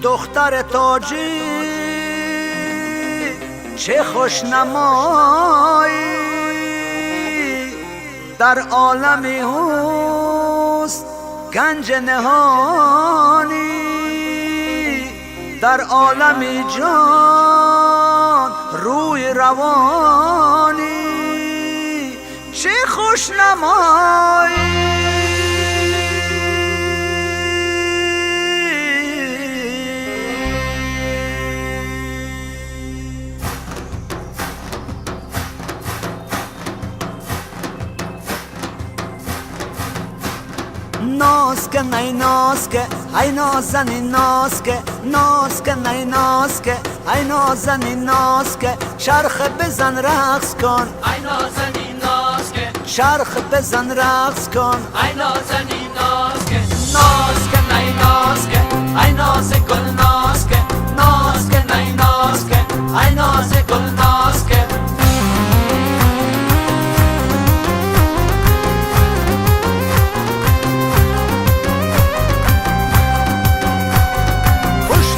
دختر تاجی چه خوشنمایی، در عالمی حسن گنج نهانی، در عالمی جان روی روانی، چه خوشنمایی. ناز که نی ناز که ای نازنی ناز که، ناز که نی ناز که ای نازنی ناز که، شرخ بزن رقص کن ای نازنی ناز که، شرخ بزن رقص کن ای نازنی ناز که، ناز که نی ناز که ای ناز گل ناز که، ناز که نی ناز که ای ناز گل ناز که.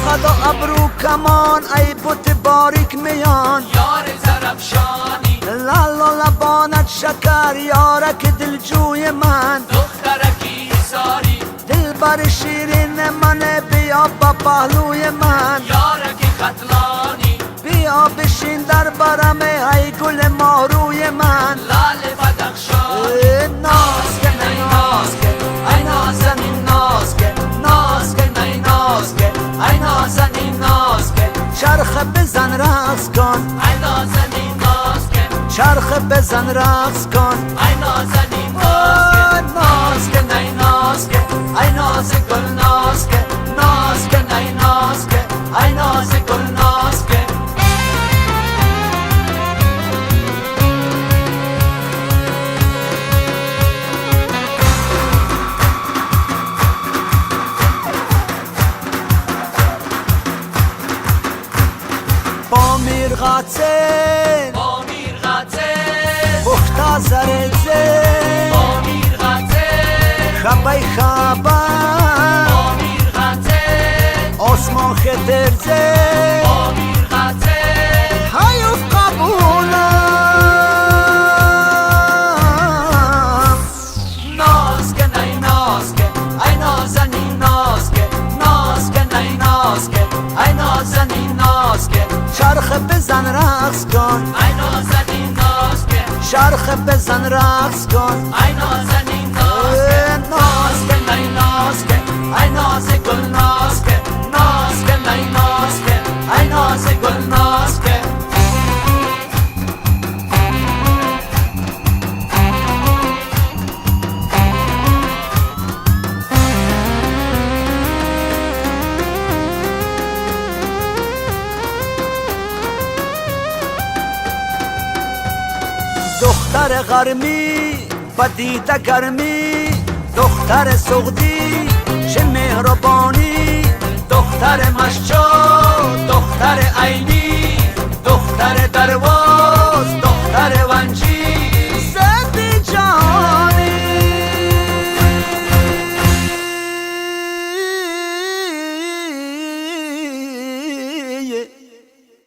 خدا ابرو کمان ای بوت باریک میان، یار زرفشانی لالا لبانت شکر یارک دلجوی من، دخترکی ساری دل بر شیرین من، بیا با پهلوی من، یارکی قتلانی بیا بشین در برم ای گل ماروی من. لال بدخشانی ناز که نی ناز که ای نازنی ناز که، ناز که نی ناز که ای نازنی ناز که، چرخ بزن رقص کن ای نازنی ناز که، چرخ بزن رقص کن ای نازنی ناز که، ناز که نی ناز که ای ناز گل ناز که، ناز که نی ناز که ای ناز گل ناز که. با میرغاتل با میرغاتل بختا زرزه، با میرغاتل خبای خبر با میرغاتل آسمان خدرزه، با میرغاتل هیوف قبولم. ناز که نی ناز که ای نازنی ناز که، ناز که نی ناز که ای نازنی ناز که، چرخ بزن رقص کن ای نازنی ناز که، چرخ بزن رقص کن ای نازنی ناز که، ناز که نی ناز که ای ناز گل ناز که، ناز که نی ناز که ای ناز گل ناز که. دختر غرمی بدیده گرمی، دختر سغدی چه مهربانی، دختر مشجا دختر عینی، دختر درواز دختر ونجی، زندی جانی.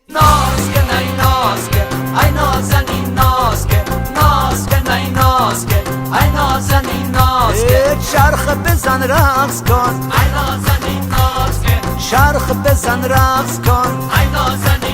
ناز که نی ناز که ای نازنی ناز که، ناز که نی ناز که ای نازنی ناز که، چرخ بزن رقص کن ای نازنی ناز که، چرخ بزن رقص کن ای نازنی